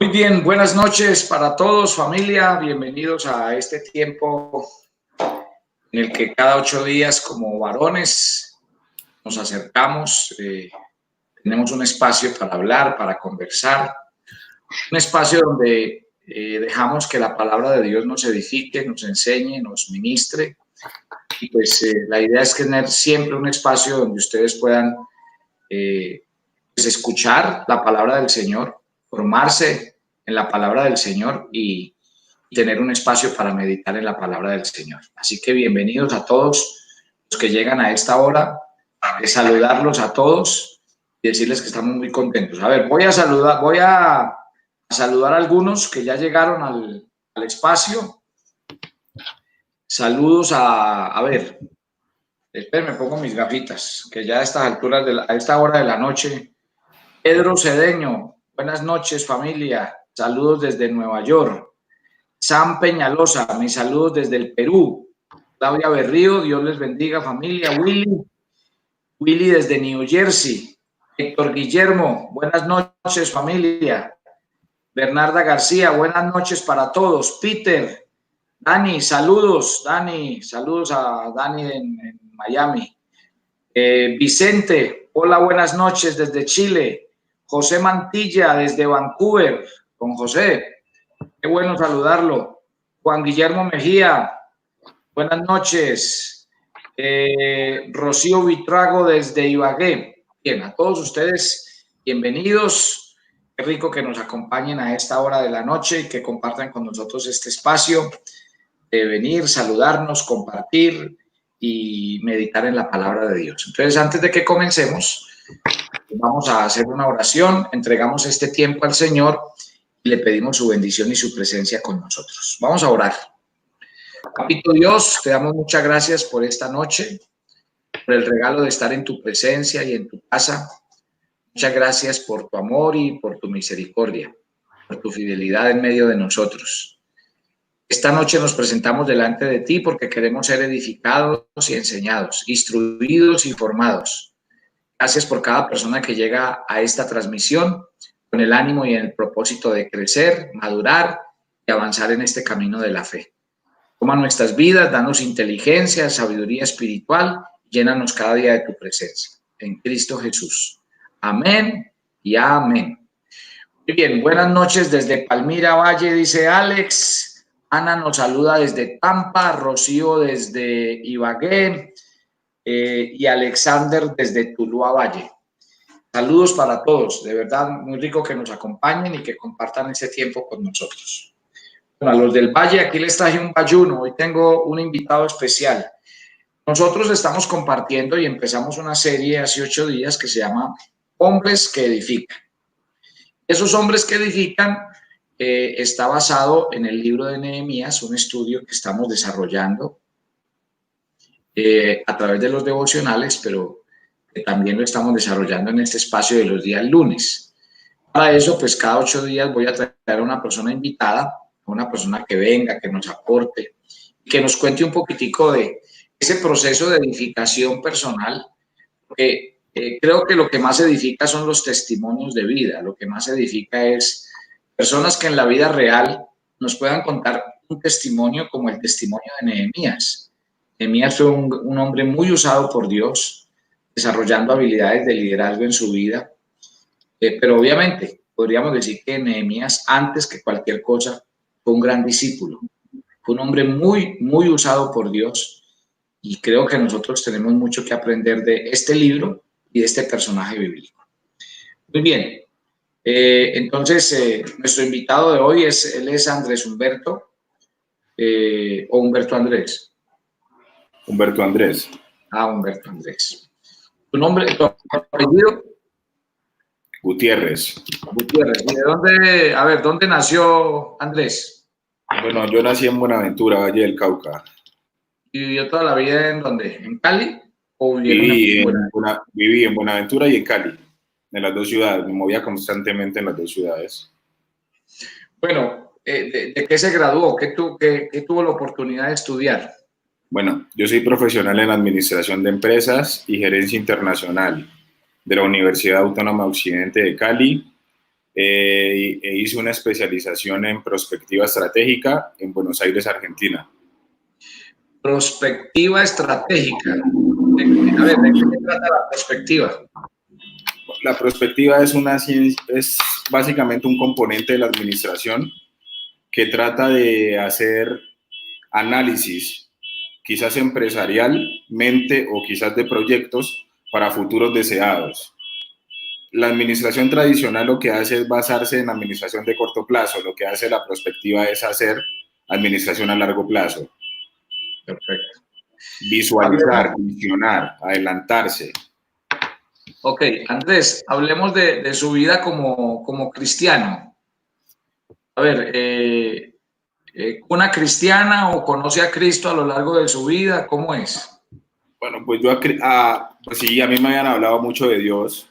Muy bien, buenas noches para todos, familia. Bienvenidos a este tiempo en el que cada 8 días, como varones, nos acercamos. Tenemos un espacio para hablar, para conversar, un espacio donde dejamos que la palabra de Dios nos edifique, nos enseñe, nos ministre. Y pues la idea es tener siempre un espacio donde ustedes puedan pues escuchar la palabra del Señor, formarse en la palabra del Señor y tener un espacio para meditar en la palabra del Señor. Así que bienvenidos a todos los que llegan a esta hora, saludarlos a todos y decirles que estamos muy contentos. A ver, voy a saludar a algunos que ya llegaron al espacio. Saludos a ver, esperen, me pongo mis gafitas, que ya a estas alturas, a esta hora de la noche. Pedro Cedeño, buenas noches familia, saludos desde Nueva York. Sam Peñalosa, mis saludos desde el Perú. Claudia Berrío, Dios les bendiga familia. Willy desde New Jersey. Héctor Guillermo, buenas noches familia. Bernarda García, buenas noches para todos. Peter, Dani, saludos a Dani en Miami. Vicente, hola, buenas noches desde Chile. José Mantilla desde Vancouver. Don José, qué bueno saludarlo. Juan Guillermo Mejía, buenas noches. Rocío Vitrago desde Ibagué. Bien, a todos ustedes, bienvenidos. Qué rico que nos acompañen a esta hora de la noche y que compartan con nosotros este espacio de venir, saludarnos, compartir y meditar en la palabra de Dios. Entonces, antes de que comencemos, vamos a hacer una oración, entregamos este tiempo al Señor y le pedimos su bendición y su presencia con nosotros. Vamos a orar. Papito Dios, te damos muchas gracias por esta noche, por el regalo de estar en tu presencia y en tu casa. Muchas gracias por tu amor y por tu misericordia, por tu fidelidad en medio de nosotros. Esta noche nos presentamos delante de ti porque queremos ser edificados y enseñados, instruidos y formados. Gracias por cada persona que llega a esta transmisión con el ánimo y el propósito de crecer, madurar y avanzar en este camino de la fe. Toma nuestras vidas, danos inteligencia, sabiduría espiritual, llénanos cada día de tu presencia. En Cristo Jesús. Amén y amén. Muy bien, buenas noches desde Palmira Valle, dice Alex. Ana nos saluda desde Tampa, Rocío desde Ibagué y Alexander desde Tuluá Valle. Saludos para todos, de verdad muy rico que nos acompañen y que compartan ese tiempo con nosotros. Bueno, a los del Valle, aquí les traje un bayuno. Hoy tengo un invitado especial. Nosotros estamos compartiendo y empezamos una serie hace 8 días que se llama Hombres que Edifican. Esos hombres que edifican está basado en el libro de Nehemías, un estudio que estamos desarrollando a través de los devocionales, pero que también lo estamos desarrollando en este espacio de los días lunes. Para eso, pues cada 8 días voy a traer a una persona invitada, una persona que venga, que nos aporte, que nos cuente un poquitico de ese proceso de edificación personal, porque creo que lo que más edifica son los testimonios de vida, lo que más edifica es personas que en la vida real nos puedan contar un testimonio como el testimonio de Nehemías. Nehemías fue un hombre muy usado por Dios, desarrollando habilidades de liderazgo en su vida, pero obviamente podríamos decir que Nehemías, antes que cualquier cosa, fue un gran discípulo, fue un hombre muy, muy usado por Dios y creo que nosotros tenemos mucho que aprender de este libro y de este personaje bíblico. Muy bien, entonces nuestro invitado de hoy él es Andrés Humberto, o Humberto Andrés. Humberto Andrés. Humberto Andrés. ¿Tu nombre, tu apellido? Gutiérrez. Gutiérrez. ¿Y de dónde, dónde nació Andrés? Bueno, yo nací en Buenaventura, Valle del Cauca. ¿Y vivió toda la vida en dónde? ¿En Cali? ¿O viví en Buenaventura y en Cali, en las dos ciudades. Me movía constantemente en las dos ciudades. Bueno, ¿de qué se graduó? ¿Qué tuvo la oportunidad de estudiar? Bueno, yo soy profesional en Administración de Empresas y Gerencia Internacional de la Universidad Autónoma Occidente de Cali. e hice una especialización en prospectiva estratégica en Buenos Aires, Argentina. Prospectiva estratégica. A ver, ¿de qué se trata la perspectiva? La prospectiva es una ciencia, es básicamente un componente de la administración que trata de hacer análisis, quizás empresarialmente o quizás de proyectos para futuros deseados. La administración tradicional lo que hace es basarse en administración de corto plazo, lo que hace la prospectiva es hacer administración a largo plazo. Perfecto. Visualizar, visionar, adelantarse. Ok, Andrés, hablemos de su vida como cristiano. A ver, ¿una cristiana o conoce a Cristo a lo largo de su vida? ¿Cómo es? Bueno, pues pues sí, a mí me habían hablado mucho de Dios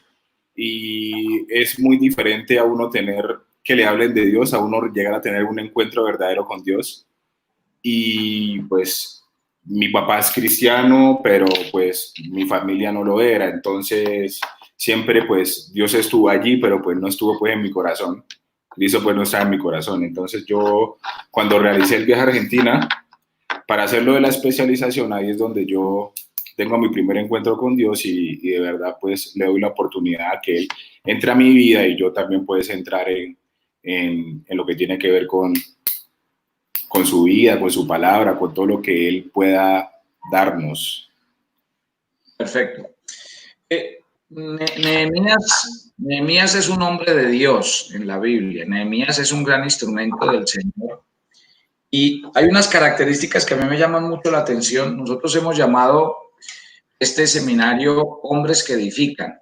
y es muy diferente a uno tener que le hablen de Dios, a uno llegar a tener un encuentro verdadero con Dios. Y pues mi papá es cristiano, pero pues mi familia no lo era, entonces siempre pues Dios estuvo allí, pero pues no estuvo pues en mi corazón. Cristo pues no estaba en mi corazón. Entonces yo cuando realicé el viaje a Argentina para hacerlo de la especialización, ahí es donde yo tengo mi primer encuentro con Dios y de verdad pues le doy la oportunidad a que Él entre a mi vida y yo también pueda entrar en lo que tiene que ver con su vida, con su palabra, con todo lo que Él pueda darnos. Perfecto. Nehemías es un hombre de Dios en la Biblia. Nehemías es un gran instrumento del Señor. Y hay unas características que a mí me llaman mucho la atención. Nosotros hemos llamado este seminario Hombres que Edifican.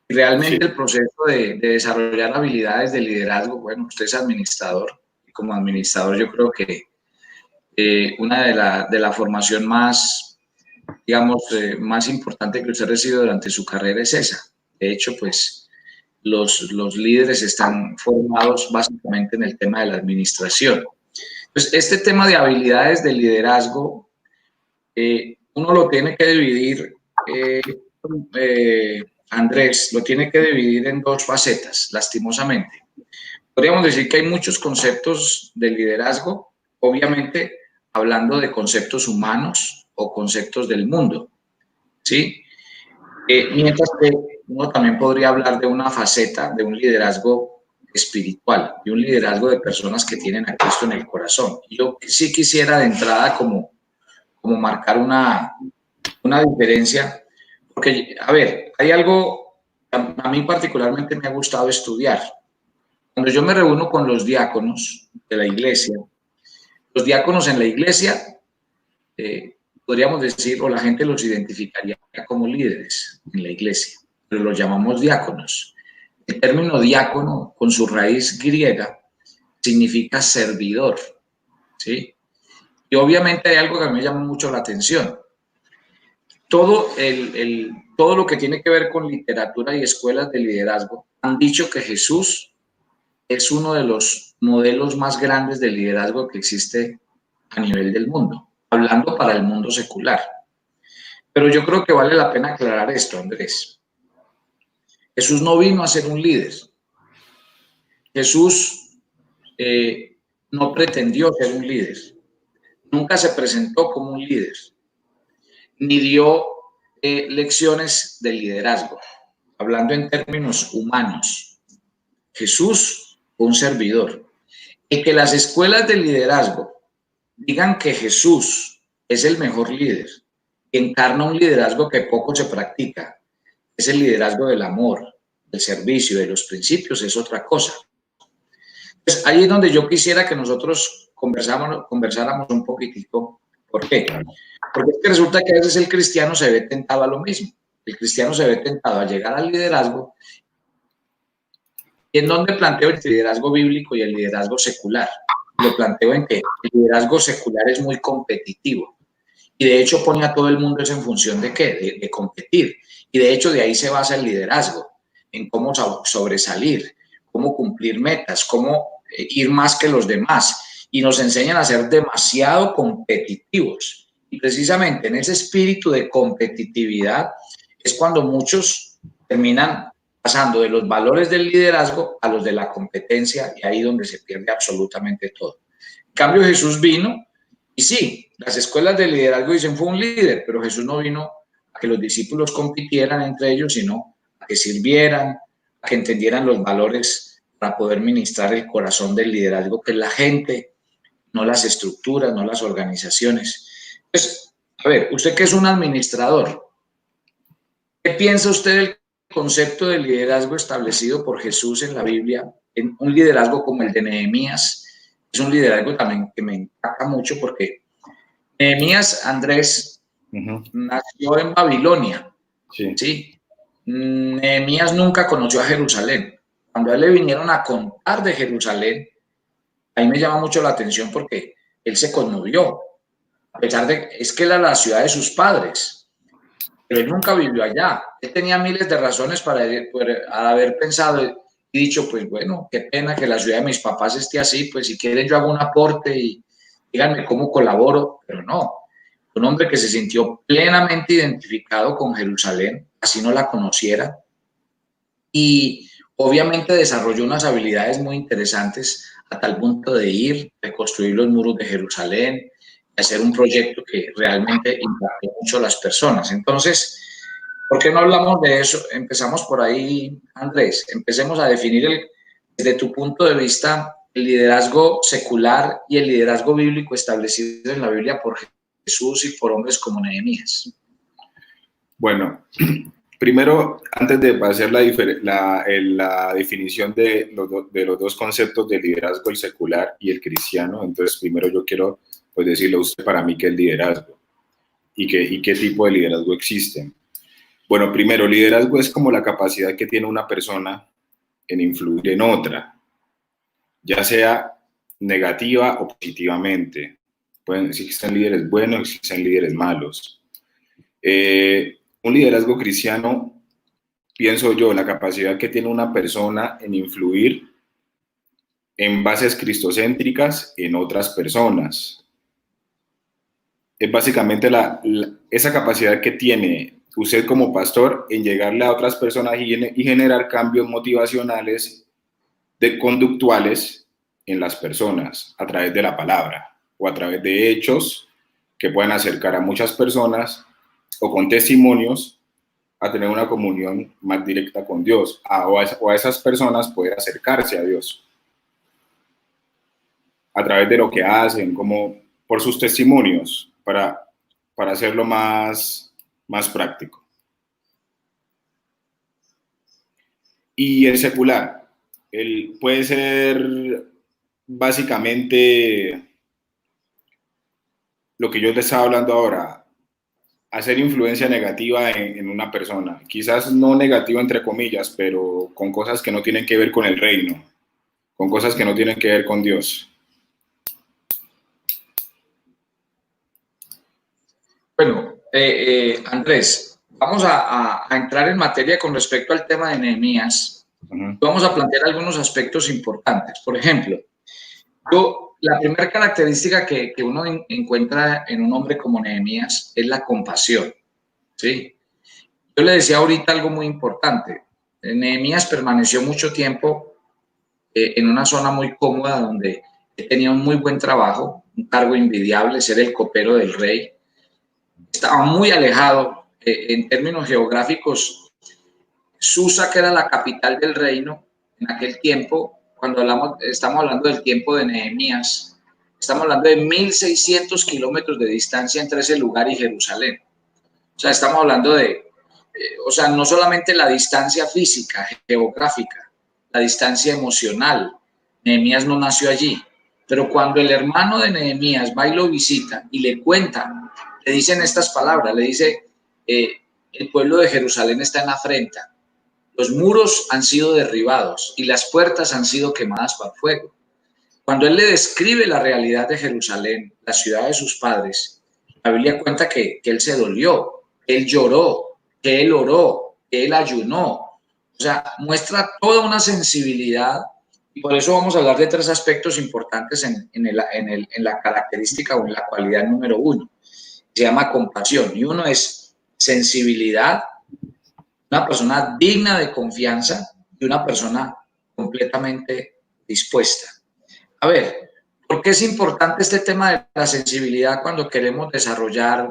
Y realmente sí, el proceso de desarrollar habilidades de liderazgo, bueno, usted es administrador. Y como administrador yo creo que una de la formación más, digamos, más importante que usted recibe durante su carrera es esa. De hecho, pues los líderes están formados básicamente en el tema de la administración. Entonces, este tema de habilidades de liderazgo, uno lo tiene que dividir, Andrés, lo tiene que dividir en dos facetas, lastimosamente. Podríamos decir que hay muchos conceptos de liderazgo, obviamente hablando de conceptos humanos o conceptos del mundo, ¿sí? Mientras que uno también podría hablar de una faceta de un liderazgo espiritual, de un liderazgo de personas que tienen a Cristo en el corazón. Yo sí quisiera de entrada como marcar una diferencia, porque, a ver, hay algo, a mí particularmente me ha gustado estudiar. Cuando yo me reúno con los diáconos de la iglesia, los diáconos en la iglesia, podríamos decir, o la gente los identificaría como líderes en la iglesia, pero los llamamos diáconos. El término diácono, con su raíz griega, significa servidor, ¿sí? Y obviamente hay algo que me llama mucho la atención. Todo lo que tiene que ver con literatura y escuelas de liderazgo han dicho que Jesús es uno de los modelos más grandes de liderazgo que existe a nivel del mundo, hablando para el mundo secular. Pero yo creo que vale la pena aclarar esto, Andrés. Jesús no vino a ser un líder. Jesús no pretendió ser un líder. Nunca se presentó como un líder, ni dio lecciones de liderazgo, hablando en términos humanos. Jesús fue un servidor. Y que las escuelas de liderazgo digan que Jesús es el mejor líder, que encarna un liderazgo que poco se practica, es el liderazgo del amor, del servicio, de los principios, es otra cosa. Entonces, ahí es donde yo quisiera que nosotros conversáramos un poquitito. ¿Por qué? Porque es que resulta que a veces el cristiano se ve tentado a lo mismo. El cristiano se ve tentado a llegar al liderazgo. ¿Y en dónde planteo el liderazgo bíblico y el liderazgo secular? Lo planteo en que el liderazgo secular es muy competitivo. Y de hecho pone a todo el mundo en función de ¿qué? De competir. Y de hecho de ahí se basa el liderazgo, en cómo sobresalir, cómo cumplir metas, cómo ir más que los demás. Y nos enseñan a ser demasiado competitivos. Y precisamente en ese espíritu de competitividad es cuando muchos terminan pasando de los valores del liderazgo a los de la competencia, y ahí donde se pierde absolutamente todo. En cambio, Jesús vino, y sí, las escuelas de liderazgo dicen fue un líder, pero Jesús no vino a que los discípulos compitieran entre ellos, sino a que sirvieran, a que entendieran los valores para poder ministrar el corazón del liderazgo, que es la gente, no las estructuras, no las organizaciones. Pues, a ver, usted que es un administrador, ¿qué piensa usted del concepto de liderazgo establecido por Jesús en la Biblia? En un liderazgo como el de Nehemías, es un liderazgo también que me encanta mucho porque Nehemías, Andrés, nació en Babilonia, ¿sí? Nehemías nunca conoció a Jerusalén. Cuando a él le vinieron a contar de Jerusalén, ahí me llama mucho la atención porque él se conmovió, a pesar de que es que era la ciudad de sus padres, pero él nunca vivió allá. Él tenía miles de razones para haber pensado y dicho, pues bueno, qué pena que la ciudad de mis papás esté así, pues si quieren yo hago un aporte y díganme cómo colaboro, pero no. Un hombre que se sintió plenamente identificado con Jerusalén, así no la conociera, y obviamente desarrolló unas habilidades muy interesantes a tal punto de ir, reconstruir los muros de Jerusalén, hacer un proyecto que realmente impactó mucho a las personas. Entonces, ¿por qué no hablamos de eso? Empezamos por ahí, Andrés. Empecemos a definir, desde tu punto de vista, el liderazgo secular y el liderazgo bíblico establecido en la Biblia por Jesús y por hombres como Nehemías. Bueno, primero, antes de hacer la definición de los dos conceptos de liderazgo, el secular y el cristiano, entonces primero yo quiero pues, decirle a usted para mí qué es liderazgo y qué tipo de liderazgo existen. Bueno, primero, liderazgo es como la capacidad que tiene una persona en influir en otra, ya sea negativa o positivamente. Existen líderes buenos, existen líderes malos. Un liderazgo cristiano, pienso yo, la capacidad que tiene una persona en influir en bases cristocéntricas en otras personas. Es básicamente esa capacidad que tiene usted como pastor en llegarle a otras personas y generar cambios motivacionales, conductuales en las personas a través de la palabra o a través de hechos que puedan acercar a muchas personas o con testimonios a tener una comunión más directa con Dios o a esas personas poder acercarse a Dios a través de lo que hacen, como por sus testimonios, para hacerlo más práctico. Y el secular, puede ser básicamente lo que yo te estaba hablando ahora, hacer influencia negativa en una persona, quizás no negativa entre comillas, pero con cosas que no tienen que ver con el reino, con cosas que no tienen que ver con Dios. Bueno, Andrés, vamos a entrar en materia con respecto al tema de Nehemías. Vamos a plantear algunos aspectos importantes. Por ejemplo, la primera característica que uno encuentra en un hombre como Nehemías es la compasión, ¿sí? Yo le decía ahorita algo muy importante. Nehemías permaneció mucho tiempo en una zona muy cómoda donde tenía un muy buen trabajo, un cargo envidiable, ser el copero del rey. Estaba muy alejado en términos geográficos. Susa, que era la capital del reino en aquel tiempo, cuando estamos hablando del tiempo de Nehemías, estamos hablando de 1.600 kilómetros de distancia entre ese lugar y Jerusalén. O sea, estamos hablando o sea, no solamente la distancia física, geográfica, la distancia emocional. Nehemías no nació allí, pero cuando el hermano de Nehemías va y lo visita y le cuenta, le dicen estas palabras, le dice, el pueblo de Jerusalén está en afrenta. Los muros han sido derribados y las puertas han sido quemadas por fuego. Cuando él le describe la realidad de Jerusalén, la ciudad de sus padres, la Biblia cuenta que él se dolió, que él lloró, que él oró, que él ayunó. O sea, muestra toda una sensibilidad y por eso vamos a hablar de tres aspectos importantes en la característica o en la cualidad número 1. Se llama compasión y uno es sensibilidad, una persona digna de confianza y una persona completamente dispuesta. A ver, ¿por qué es importante este tema de la sensibilidad cuando queremos desarrollar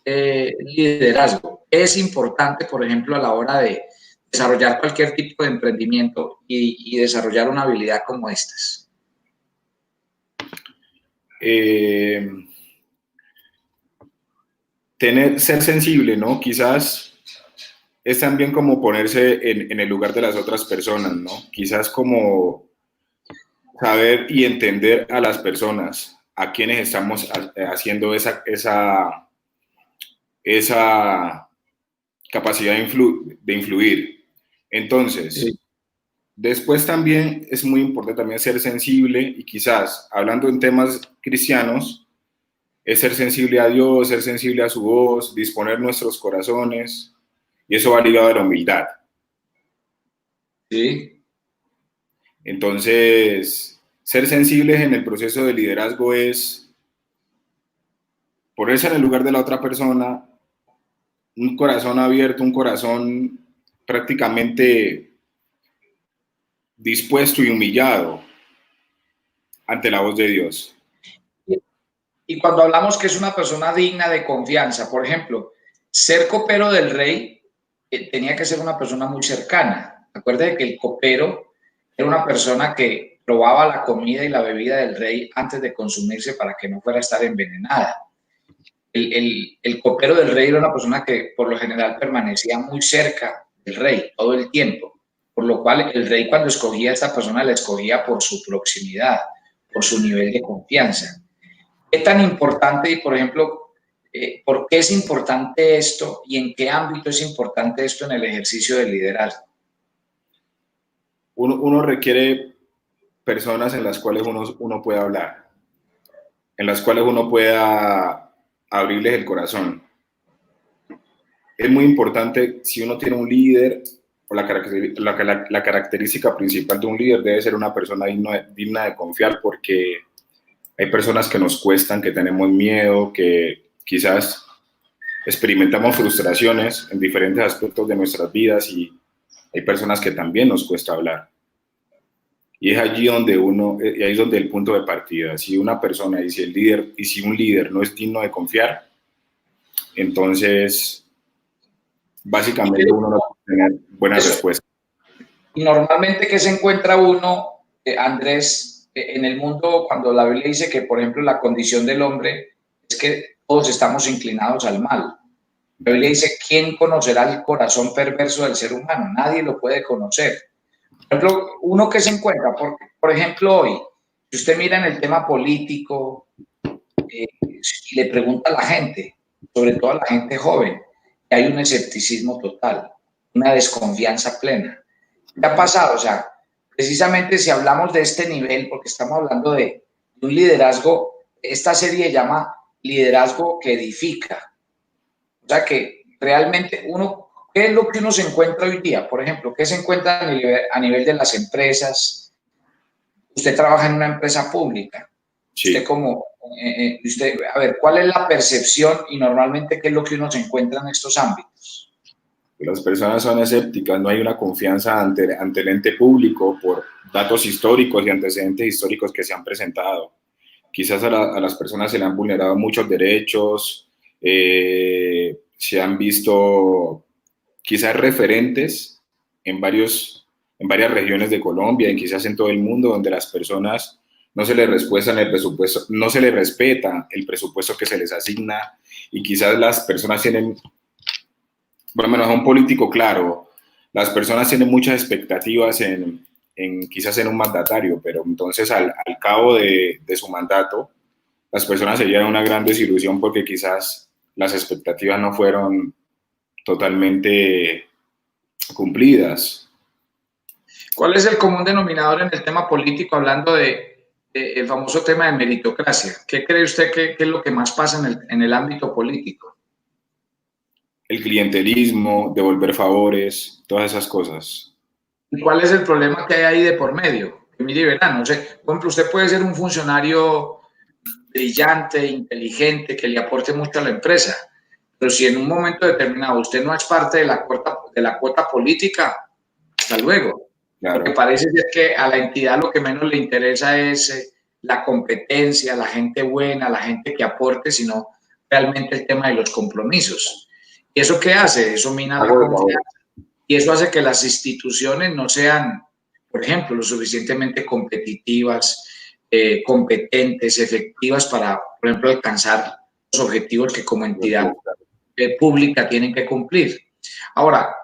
liderazgo? Es importante, por ejemplo, a la hora de desarrollar cualquier tipo de emprendimiento y desarrollar una habilidad como estas. Ser sensible, ¿no? Quizás es también como ponerse en el lugar de las otras personas, ¿no? Quizás como saber y entender a las personas, a quienes estamos haciendo esa capacidad de influir. Entonces, sí. Después también es muy importante también ser sensible y quizás, hablando en temas cristianos, es ser sensible a Dios, ser sensible a su voz, disponer nuestros corazones, y eso va ligado a la humildad. Sí. Entonces, ser sensibles en el proceso de liderazgo es ponerse en el lugar de la otra persona, un corazón abierto, un corazón prácticamente dispuesto y humillado ante la voz de Dios. Y cuando hablamos que es una persona digna de confianza, por ejemplo, ser copero del rey tenía que ser una persona muy cercana. Acuérdate que el copero era una persona que probaba la comida y la bebida del rey antes de consumirse para que no fuera a estar envenenada. El copero del rey era una persona que por lo general permanecía muy cerca del rey todo el tiempo, por lo cual el rey cuando escogía a esta persona la escogía por su proximidad, por su nivel de confianza. ¿Qué tan importante y, por ejemplo, por qué es importante esto y en qué ámbito es importante esto en el ejercicio del liderazgo? Uno requiere personas en las cuales uno pueda hablar, en las cuales uno pueda abrirles el corazón. Es muy importante, si uno tiene un líder, o la característica principal de un líder debe ser una persona digna de confiar, porque hay personas que nos cuestan, que tenemos miedo, que quizás experimentamos frustraciones en diferentes aspectos de nuestras vidas y hay personas que también nos cuesta hablar. Y es allí donde y ahí es donde el punto de partida. Si una persona y si un líder no es digno de confiar, entonces básicamente uno no puede tener buenas respuestas. Y normalmente, ¿qué se encuentra uno, Andrés, en el mundo cuando la Biblia dice que, por ejemplo, la condición del hombre es que todos estamos inclinados al mal? La Biblia dice, ¿quién conocerá el corazón perverso del ser humano? Nadie lo puede conocer. Por ejemplo, uno que se encuentra, por ejemplo, hoy, si usted mira en el tema político y le pregunta a la gente, sobre todo a la gente joven, que hay un escepticismo total, una desconfianza plena. ¿Qué ha pasado? O sea, precisamente si hablamos de este nivel, porque estamos hablando de un liderazgo, esta serie llama liderazgo que edifica. O sea, que realmente ¿qué es lo que uno se encuentra hoy día? Por ejemplo, ¿qué se encuentra a nivel de las empresas? Usted trabaja en una empresa pública. Sí. A ver, ¿cuál es la percepción y normalmente qué es lo que uno se encuentra en estos ámbitos? Las personas son escépticas, no hay una confianza ante el ente público por datos históricos y antecedentes históricos que se han presentado. Quizás a las personas se le han vulnerado muchos derechos, se han visto quizás referentes en varias regiones de Colombia y quizás en todo el mundo donde las personas no se les respeta el presupuesto que se les asigna y quizás las personas tienen, por lo menos a un político claro, las personas tienen muchas expectativas quizás en un mandatario, pero entonces al cabo de su mandato las personas se llevan una gran desilusión porque quizás las expectativas no fueron totalmente cumplidas. ¿Cuál es el común denominador en el tema político, hablando el famoso tema de meritocracia? ¿Qué cree usted que es lo que más pasa en el ámbito político? El clientelismo, devolver favores, todas esas cosas. ¿Y cuál es el problema que hay ahí de por medio? Que mire, verán, no sé, por ejemplo, usted puede ser un funcionario brillante, inteligente, que le aporte mucho a la empresa, Pero si en un momento determinado usted no es parte de la cuota política, hasta luego. Claro. Porque parece ser que a la entidad lo que menos le interesa es la competencia, la gente buena, la gente que aporte, sino realmente el tema de los compromisos. ¿Y eso qué hace? Eso mina la confianza. Y eso hace que las instituciones no sean, por ejemplo, lo suficientemente competitivas, competentes, efectivas para, por ejemplo, alcanzar los objetivos que como entidad pública tienen que cumplir. Ahora,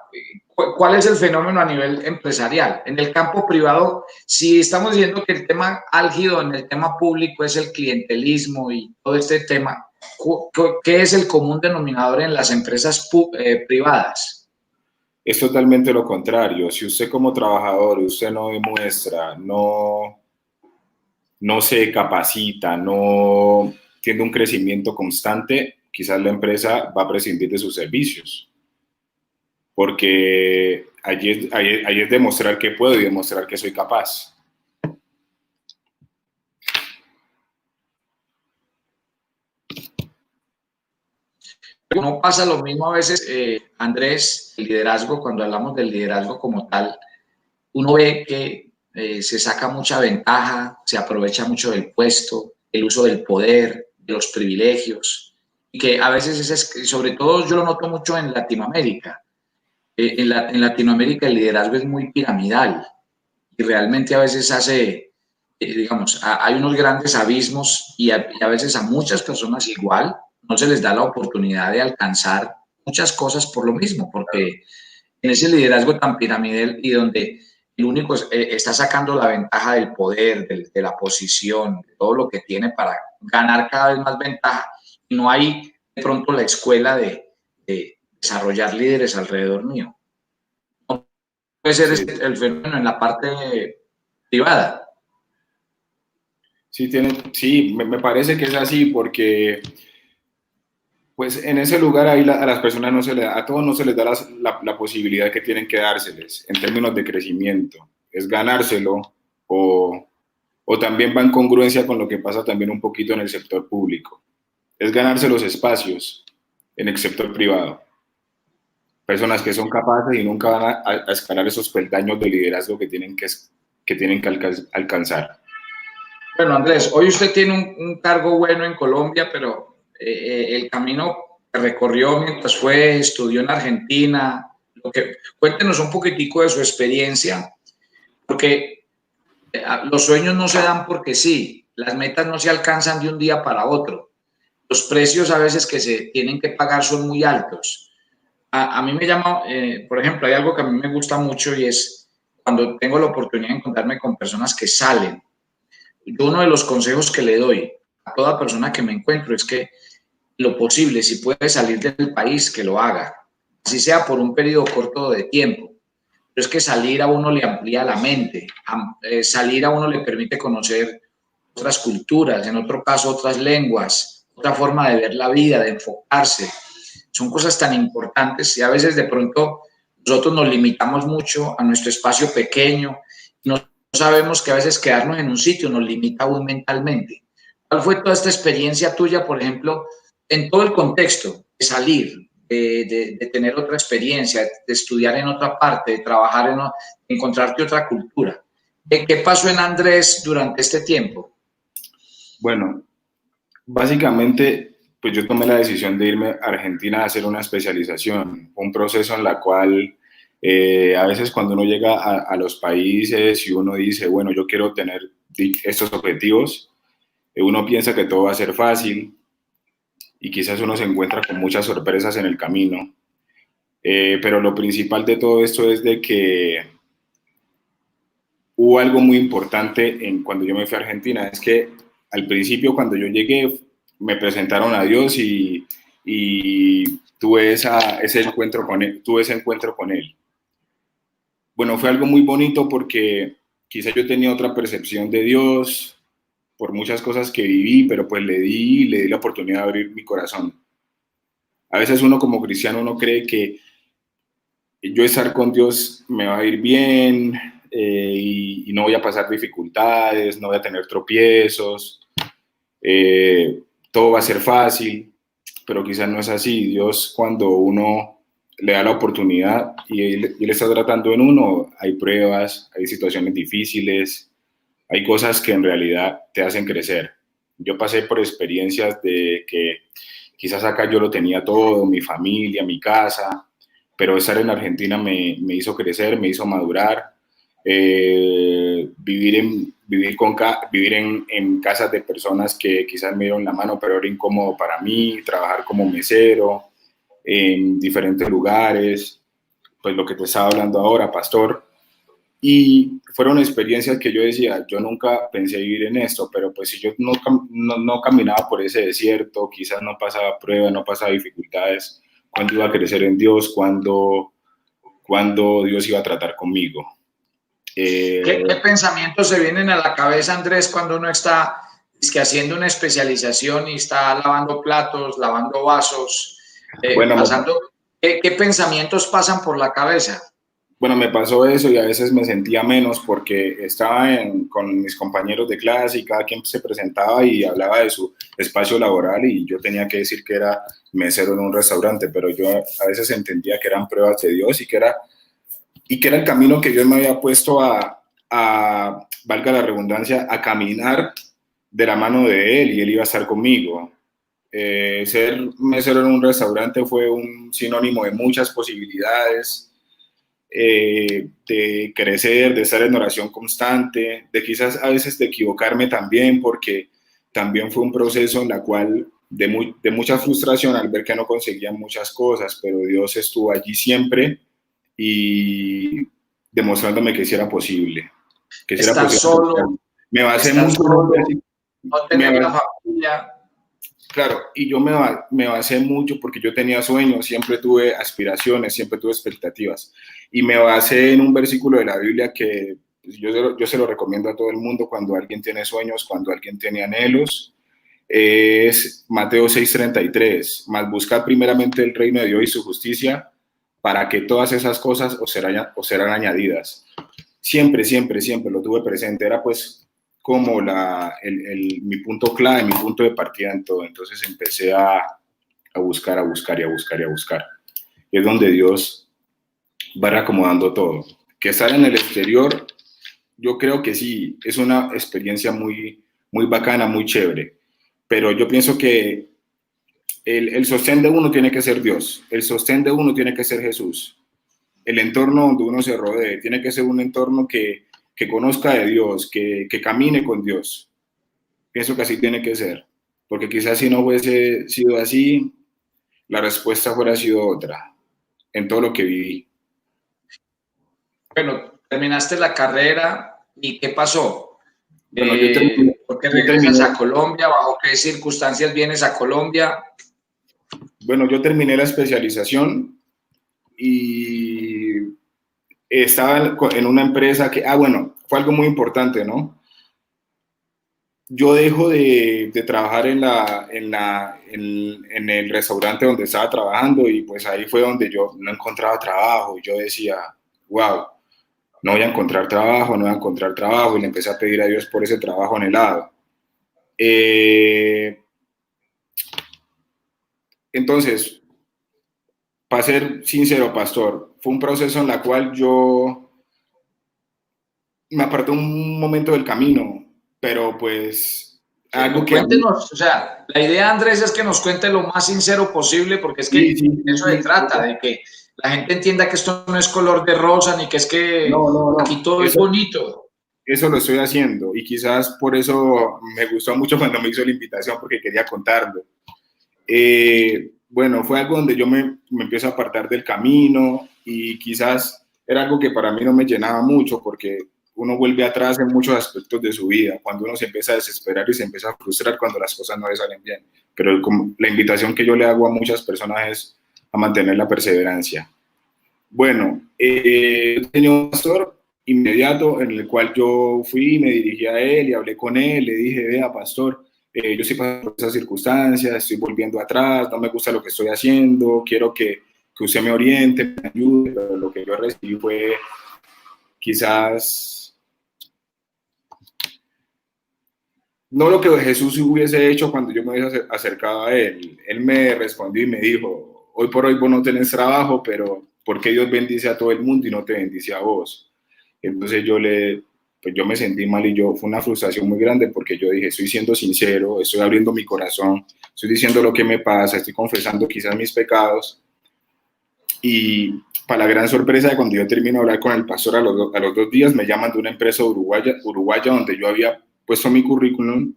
¿cuál es el fenómeno a nivel empresarial? En el campo privado, si estamos diciendo que el tema álgido en el tema público es el clientelismo y todo este tema, ¿qué es el común denominador en las empresas privadas? Es totalmente lo contrario. Si usted como trabajador, usted no demuestra, no se capacita, no tiene un crecimiento constante, quizás la empresa va a prescindir de sus servicios. Porque allí es demostrar que puedo y demostrar que soy capaz. No pasa lo mismo a veces, Andrés, el liderazgo, cuando hablamos del liderazgo como tal, uno ve que se saca mucha ventaja, se aprovecha mucho del puesto, el uso del poder, de los privilegios, y que a veces, sobre todo yo lo noto mucho en Latinoamérica. En Latinoamérica el liderazgo es muy piramidal y realmente a veces hace, digamos, hay unos grandes abismos y a veces a muchas personas igual no se les da la oportunidad de alcanzar muchas cosas por lo mismo, porque en ese liderazgo tan piramidal y donde el único está sacando la ventaja del poder, de la posición, de todo lo que tiene para ganar cada vez más ventaja. Y no hay de pronto la escuela de desarrollar líderes alrededor mío. No puede ser Sí. el fenómeno en la parte privada. Sí, me parece que es así porque pues en ese lugar ahí a las personas no se les da, a todos no se les da la posibilidad que tienen que dárseles en términos de crecimiento. Es ganárselo o también va en congruencia con lo que pasa también un poquito en el sector público. Es ganarse los espacios en el sector privado. Personas que son capaces y nunca van a escalar esos peldaños de liderazgo que tienen que alcanzar. Bueno, Andrés, hoy usted tiene un cargo bueno en Colombia, pero el camino que recorrió mientras estudió en Argentina. Cuéntenos un poquitico de su experiencia, porque los sueños no se dan porque sí, las metas no se alcanzan de un día para otro. Los precios a veces que se tienen que pagar son muy altos. A mí me llama, por ejemplo, hay algo que a mí me gusta mucho y es cuando tengo la oportunidad de encontrarme con personas que salen. Yo uno de los consejos que le doy a toda persona que me encuentro es que lo posible, si puede salir del país, que lo haga, así sea por un periodo corto de tiempo. Pero es que salir a uno le amplía la mente, salir a uno le permite conocer otras culturas, en otro caso otras lenguas, otra forma de ver la vida, de enfocarse. Son cosas tan importantes y a veces de pronto nosotros nos limitamos mucho a nuestro espacio pequeño y no sabemos que a veces quedarnos en un sitio nos limita aún mentalmente. ¿Cuál fue toda esta experiencia tuya, por ejemplo, en todo el contexto de salir, de tener otra experiencia, de estudiar en otra parte, de trabajar encontrarte otra cultura? ¿Qué pasó en Andrés durante este tiempo? Bueno, básicamente, pues yo tomé la decisión de irme a Argentina a hacer una especialización, un proceso en la cual a veces cuando uno llega a los países y uno dice, bueno, yo quiero tener estos objetivos, uno piensa que todo va a ser fácil y quizás uno se encuentra con muchas sorpresas en el camino. Pero lo principal de todo esto es de que hubo algo muy importante cuando yo me fui a Argentina, es que al principio cuando yo llegué me presentaron a Dios y tuve ese encuentro con él. Bueno, fue algo muy bonito porque quizá yo tenía otra percepción de Dios por muchas cosas que viví, pero pues le di la oportunidad de abrir mi corazón. A veces uno como cristiano uno cree que yo estar con Dios me va a ir bien y no voy a pasar dificultades, no voy a tener tropiezos, todo va a ser fácil. pero quizás no es así. Dios, cuando uno le da la oportunidad y él está tratando en uno, hay pruebas, hay situaciones difíciles, hay cosas que en realidad te hacen crecer. Yo pasé por experiencias de que quizás acá yo lo tenía todo, mi familia, mi casa, pero estar en Argentina me hizo crecer, me hizo madurar. Vivir en casas de personas que quizás me dieron la mano, pero era incómodo para mí, trabajar como mesero en diferentes lugares, pues lo que te estaba hablando ahora, pastor. Y fueron experiencias que yo decía, yo nunca pensé vivir en esto, pero pues si yo no caminaba por ese desierto, quizás no pasaba pruebas, no pasaba dificultades, cuándo iba a crecer en Dios, cuándo Dios iba a tratar conmigo. ¿Qué pensamientos se vienen a la cabeza, Andrés, cuando uno está haciendo una especialización y está lavando platos, lavando vasos, bueno, ¿qué pensamientos pasan por la cabeza? Bueno, me pasó eso y a veces me sentía menos porque estaba con mis compañeros de clase y cada quien se presentaba y hablaba de su espacio laboral y yo tenía que decir que era mesero en un restaurante, pero yo a veces entendía que eran pruebas de Dios y que era el camino que Dios me había puesto valga la redundancia, a caminar de la mano de Él y Él iba a estar conmigo. Ser mesero en un restaurante fue un sinónimo de muchas posibilidades, de crecer, de estar en oración constante, de quizás a veces de equivocarme también, porque también fue un proceso en la cual de mucha frustración al ver que no conseguía muchas cosas, pero Dios estuvo allí siempre y demostrándome que sí era posible. Que sí era Estar posible. solo, Me basé mucho no tener la familia. Claro, y yo me basé mucho porque yo tenía sueños, siempre tuve aspiraciones, siempre tuve expectativas. Y me basé en un versículo de la Biblia que yo se lo recomiendo a todo el mundo cuando alguien tiene sueños, cuando alguien tiene anhelos. Es Mateo 6:33. Mas buscad primeramente el reino de Dios y su justicia, para que todas esas cosas os serán añadidas. Siempre, siempre, siempre lo tuve presente. Era pues como mi punto clave, mi punto de partida en todo. Entonces empecé a buscar, a buscar y a buscar y a buscar. Y es donde Dios va reacomodando todo. Que estar en el exterior, yo creo que sí, es una experiencia muy, muy bacana, muy chévere. Pero yo pienso que el sostén de uno tiene que ser Dios. El sostén de uno tiene que ser Jesús. El entorno donde uno se rodee tiene que ser un entorno que conozca de Dios, que camine con Dios. Pienso que así tiene que ser, porque quizás si no hubiese sido así, la respuesta fuera sido otra en todo lo que viví. Bueno, terminaste la carrera y ¿qué pasó? Bueno, ¿Por qué regresas a Colombia? ¿Bajo qué circunstancias vienes a Colombia? Bueno, yo terminé la especialización y estaba en una empresa que, bueno, fue algo muy importante, ¿no? Yo dejo de trabajar en el restaurante donde estaba trabajando y pues ahí fue donde yo no encontraba trabajo. Yo decía, wow, no voy a encontrar trabajo, no voy a encontrar trabajo, y le empecé a pedir a Dios por ese trabajo anhelado. Entonces, para ser sincero, pastor, fue un proceso en el cual yo me aparté un momento del camino, pero pues algo que... Cuéntenos, o sea, la idea, Andrés, es que nos cuente lo más sincero posible, porque es que Sí, eso se trata, de que la gente entienda que esto no es color de rosa, ni que es que no. aquí todo es bonito. Eso lo estoy haciendo y quizás por eso me gustó mucho cuando me hizo la invitación, porque quería contarlo. Bueno, fue algo donde yo me empiezo a apartar del camino y quizás era algo que para mí no me llenaba mucho, porque uno vuelve atrás en muchos aspectos de su vida, cuando uno se empieza a desesperar y se empieza a frustrar cuando las cosas no le salen bien. Pero la invitación que yo le hago a muchas personas es a mantener la perseverancia. Bueno, tenía un pastor inmediato en el cual yo fui, me dirigí a él y hablé con él, le dije, vea, pastor, yo estoy pasando por esas circunstancias, estoy volviendo atrás, no me gusta lo que estoy haciendo, quiero que usted me oriente, me ayude, pero lo que yo recibí fue quizás no lo que Jesús hubiese hecho cuando yo me hubiese acercado a él. Él me respondió y me dijo, hoy por hoy vos no tenés trabajo, pero ¿por qué Dios bendice a todo el mundo y no te bendice a vos? Entonces pues yo me sentí mal y fue una frustración muy grande porque yo dije, estoy siendo sincero, estoy abriendo mi corazón, estoy diciendo lo que me pasa, estoy confesando quizás mis pecados. Y para la gran sorpresa de cuando yo termino de hablar con el pastor a los 2 días, me llaman de una empresa uruguaya donde yo había puesto mi currículum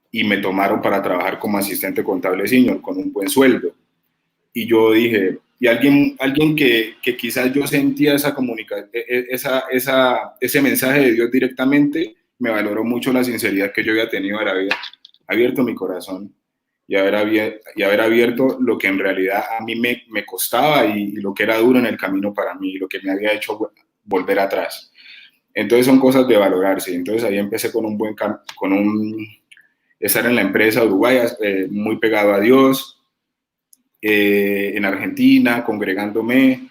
y me tomaron para trabajar como asistente contable senior con un buen sueldo. Y yo dije, y alguien que quizás yo sentía esa comunicación, ese mensaje de Dios directamente, me valoró mucho la sinceridad que yo había tenido de haber abierto mi corazón y haber abierto lo que en realidad a mí me costaba y lo que era duro en el camino para mí, lo que me había hecho volver atrás. Entonces son cosas de valorarse. Entonces ahí empecé con estar en la empresa uruguaya, muy pegado a Dios, en Argentina, congregándome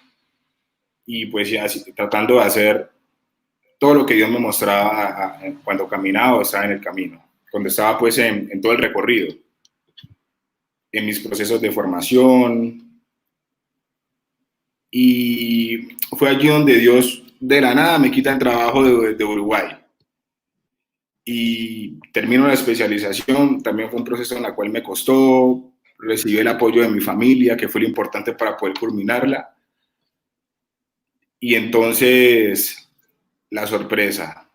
y pues ya tratando de hacer todo lo que Dios me mostraba cuando caminaba o estaba en el camino, cuando estaba pues en todo el recorrido, en mis procesos de formación. Y fue allí donde Dios de la nada me quita el trabajo de Uruguay. Y termino la especialización, también fue un proceso en el cual me costó, recibí el apoyo de mi familia, que fue lo importante para poder culminarla. Y entonces, la sorpresa,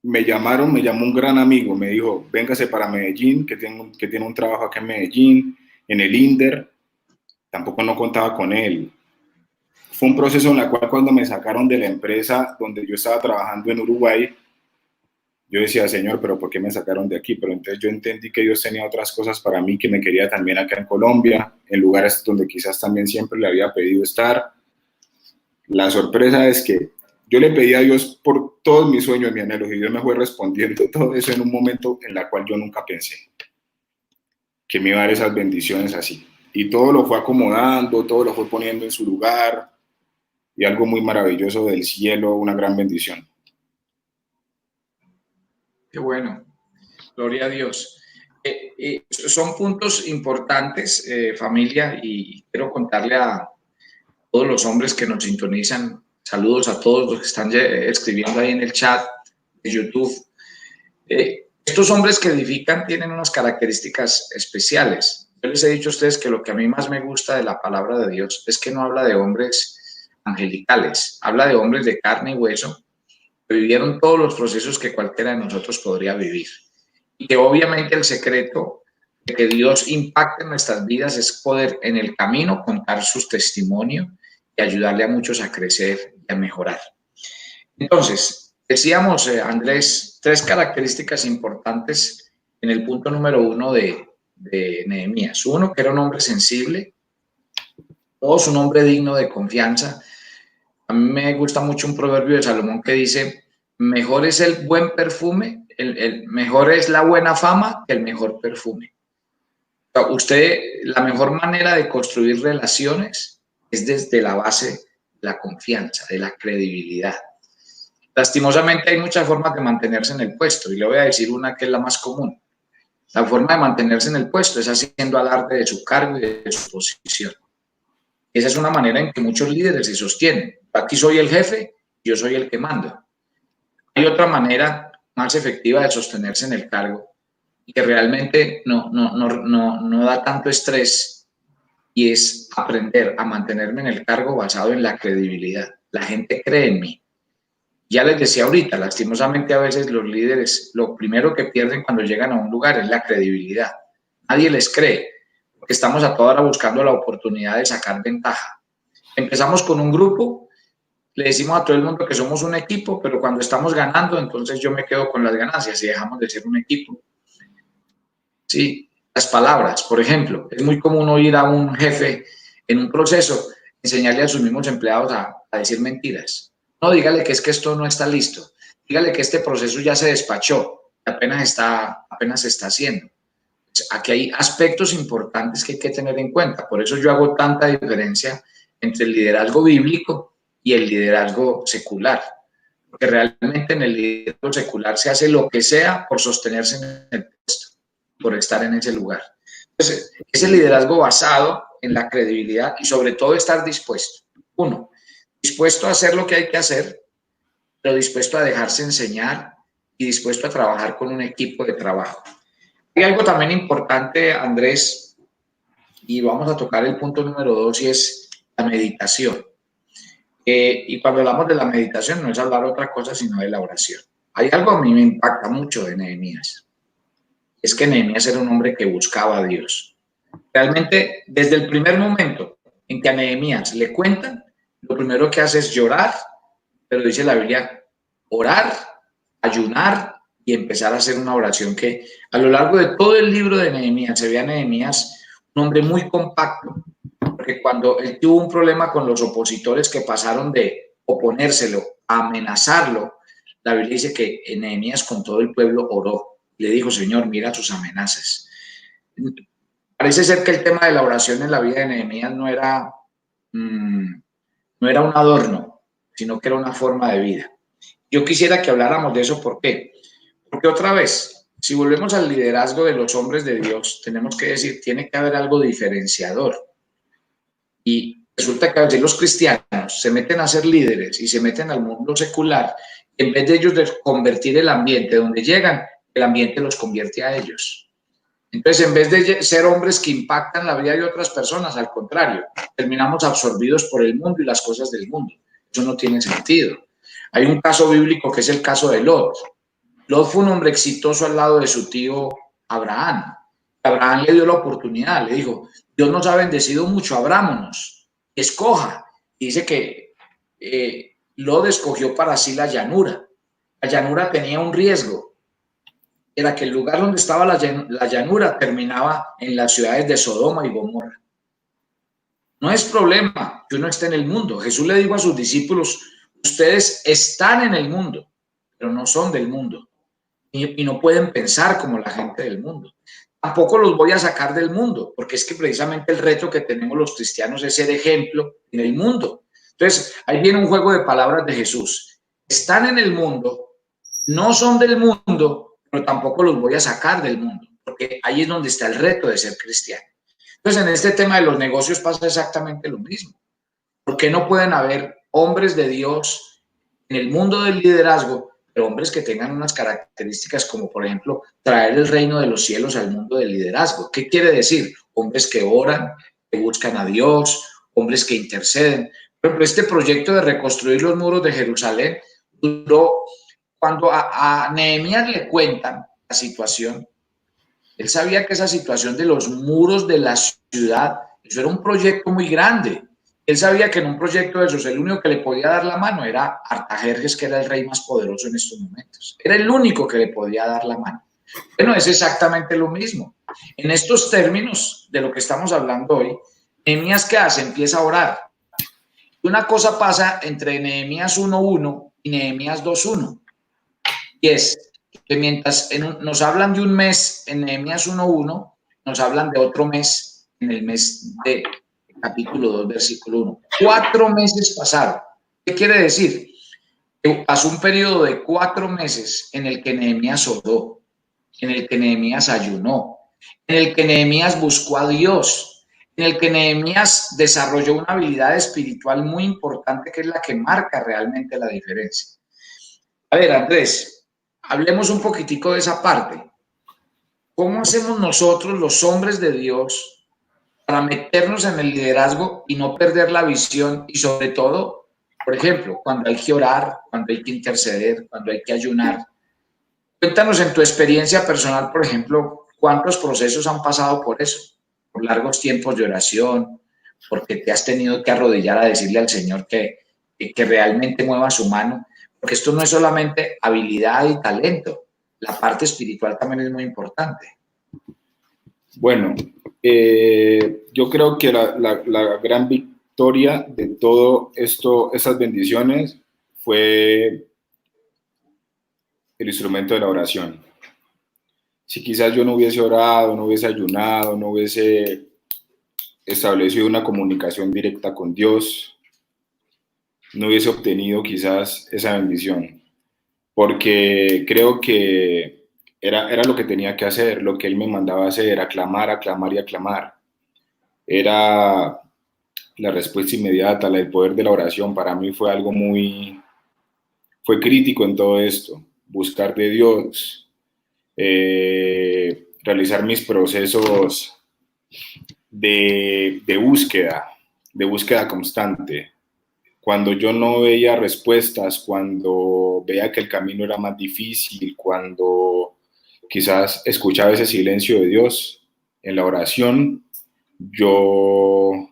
me llamó un gran amigo, me dijo, véngase para Medellín, que tiene un trabajo acá en Medellín, en el INDER, tampoco no contaba con él. Fue un proceso en el cual cuando me sacaron de la empresa donde yo estaba trabajando en Uruguay, yo decía, Señor, pero ¿por qué me sacaron de aquí? Pero entonces yo entendí que Dios tenía otras cosas para mí, que me quería también acá en Colombia, en lugares donde quizás también siempre le había pedido estar. La sorpresa es que yo le pedí a Dios por todos mis sueños y mis anhelos y Dios me fue respondiendo todo eso en un momento en el cual yo nunca pensé que me iba a dar esas bendiciones así. Y todo lo fue acomodando, todo lo fue poniendo en su lugar y algo muy maravilloso del cielo, una gran bendición. Qué bueno, gloria a Dios. Son puntos importantes, familia, y quiero contarle a todos los hombres que nos sintonizan, saludos a todos los que están escribiendo ahí en el chat de YouTube. Estos hombres que edifican tienen unas características especiales. Yo les he dicho a ustedes que lo que a mí más me gusta de la palabra de Dios es que no habla de hombres angelicales, habla de hombres de carne y hueso, que vivieron todos los procesos que cualquiera de nosotros podría vivir. Y que obviamente el secreto de que Dios impacte en nuestras vidas es poder en el camino contar sus testimonios y ayudarle a muchos a crecer y a mejorar. Entonces, decíamos, Andrés, 3 características importantes en el punto número 1 de Nehemías. 1, que era un hombre sensible. 2, un hombre digno de confianza. A mí me gusta mucho un proverbio de Salomón que dice, mejor es el buen perfume, mejor es la buena fama que el mejor perfume. O sea, la mejor manera de construir relaciones es desde la base de la confianza, de la credibilidad. Lastimosamente hay muchas formas de mantenerse en el puesto y le voy a decir una que es la más común. La forma de mantenerse en el puesto es haciendo alarde de su cargo y de su posición. Esa es una manera en que muchos líderes se sostienen. Aquí soy el jefe, yo soy el que mando. Hay otra manera más efectiva de sostenerse en el cargo y que realmente no da tanto estrés y es aprender a mantenerme en el cargo basado en la credibilidad. La gente cree en mí. Ya les decía ahorita, lastimosamente a veces los líderes lo primero que pierden cuando llegan a un lugar es la credibilidad. Nadie les cree, porque estamos a toda hora buscando la oportunidad de sacar ventaja. Empezamos con un grupo, le decimos a todo el mundo que somos un equipo, pero cuando estamos ganando, entonces yo me quedo con las ganancias y dejamos de ser un equipo. Sí, las palabras, por ejemplo, es muy común oír a un jefe en un proceso enseñarle a sus mismos empleados a decir mentiras. No, dígale que es que esto no está listo. Dígale que este proceso ya se despachó, apenas se está haciendo. Pues aquí hay aspectos importantes que hay que tener en cuenta. Por eso yo hago tanta diferencia entre el liderazgo bíblico y el liderazgo secular. porque realmente en el liderazgo secular se hace lo que sea por sostenerse en el puesto, por estar en ese lugar. Entonces, ese liderazgo basado en la credibilidad y sobre todo estar dispuesto. Uno, dispuesto a hacer lo que hay que hacer, pero dispuesto a dejarse enseñar y dispuesto a trabajar con un equipo de trabajo. Hay algo también importante, Andrés, y vamos a tocar el punto número 2, y es la meditación. Y cuando hablamos de la meditación no es hablar otra cosa sino de la oración. Hay algo a mí me impacta mucho de Nehemías. Es que Nehemías era un hombre que buscaba a Dios. Realmente, desde el primer momento en que a Nehemías le cuentan, lo primero que hace es llorar, pero dice la Biblia, orar, ayunar y empezar a hacer una oración que a lo largo de todo el libro de Nehemías se ve a Nehemías un hombre muy compacto, porque cuando él tuvo un problema con los opositores que pasaron de oponérselo a amenazarlo, la Biblia dice que Nehemías con todo el pueblo oró. Le dijo, Señor, mira tus amenazas. Parece ser que el tema de la oración en la vida de Nehemías no era un adorno, sino que era una forma de vida. Yo quisiera que habláramos de eso. ¿Por qué? Porque otra vez, si volvemos al liderazgo de los hombres de Dios, tenemos que decir, tiene que haber algo diferenciador. Y resulta que a veces los cristianos se meten a ser líderes y se meten al mundo secular, y en vez de ellos de convertir el ambiente donde llegan, el ambiente los convierte a ellos. Entonces, en vez de ser hombres que impactan la vida de otras personas, al contrario, terminamos absorbidos por el mundo y las cosas del mundo. Eso no tiene sentido. Hay un caso bíblico que es el caso de Lot. Lot fue un hombre exitoso al lado de su tío Abraham. Abraham le dio la oportunidad, le dijo, Dios nos ha bendecido mucho, abrámonos, escoja. Y dice que Lot escogió para sí la llanura. La llanura tenía un riesgo. Era que el lugar donde estaba la llanura terminaba en las ciudades de Sodoma y Gomorra. No es problema que uno esté en el mundo. Jesús le dijo a sus discípulos, ustedes están en el mundo, pero no son del mundo. Y no pueden pensar como la gente del mundo. Tampoco los voy a sacar del mundo, porque es que precisamente el reto que tenemos los cristianos es ser ejemplo en el mundo. Entonces, ahí viene un juego de palabras de Jesús. Están en el mundo, no son del mundo, pero tampoco los voy a sacar del mundo, porque ahí es donde está el reto de ser cristiano. Entonces, en este tema de los negocios pasa exactamente lo mismo. ¿Por qué no pueden haber hombres de Dios en el mundo del liderazgo, pero hombres que tengan unas características como, por ejemplo, traer el reino de los cielos al mundo del liderazgo? ¿Qué quiere decir? Hombres que oran, que buscan a Dios, hombres que interceden. Por ejemplo, este proyecto de reconstruir los muros de Jerusalén duró. Cuando a Nehemías le cuentan la situación, él sabía que esa situación de los muros de la ciudad, eso era un proyecto muy grande. Él sabía que en un proyecto de esos el único que le podía dar la mano era Artajerjes, que era el rey más poderoso en estos momentos. Era el único que le podía dar la mano. Bueno, es exactamente lo mismo. En estos términos de lo que estamos hablando hoy, Nehemías, ¿qué hace? Empieza a orar. Una cosa pasa entre Nehemías 1.1 y Nehemías 2.1. Y es que mientras nos hablan de un mes en Nehemías 1.1, nos hablan de otro mes en el mes de capítulo 2, versículo 1. 4 meses pasaron. ¿Qué quiere decir? Que pasó un periodo de 4 meses en el que Nehemías oró, en el que Nehemías ayunó, en el que Nehemías buscó a Dios, en el que Nehemías desarrolló una habilidad espiritual muy importante que es la que marca realmente la diferencia. A ver, Andrés, hablemos un poquitico de esa parte. ¿Cómo hacemos nosotros, los hombres de Dios, para meternos en el liderazgo y no perder la visión? Y sobre todo, por ejemplo, cuando hay que orar, cuando hay que interceder, cuando hay que ayunar. Cuéntanos en tu experiencia personal, por ejemplo, ¿cuántos procesos han pasado por eso? Por largos tiempos de oración, porque te has tenido que arrodillar a decirle al Señor que realmente mueva su mano. Porque esto no es solamente habilidad y talento, la parte espiritual también es muy importante. Bueno, yo creo que la gran victoria de todo esto, esas bendiciones, fue el instrumento de la oración. Si quizás yo no hubiese orado, no hubiese ayunado, no hubiese establecido una comunicación directa con Dios, no hubiese obtenido quizás esa bendición. porque creo que era lo que tenía que hacer, lo que Él me mandaba a hacer, aclamar, aclamar y aclamar. Era la respuesta inmediata, el poder de la oración. Para mí fue algo fue crítico en todo esto, buscar de Dios, realizar mis procesos de búsqueda constante. Cuando yo no veía respuestas, cuando veía que el camino era más difícil, cuando quizás escuchaba ese silencio de Dios en la oración, yo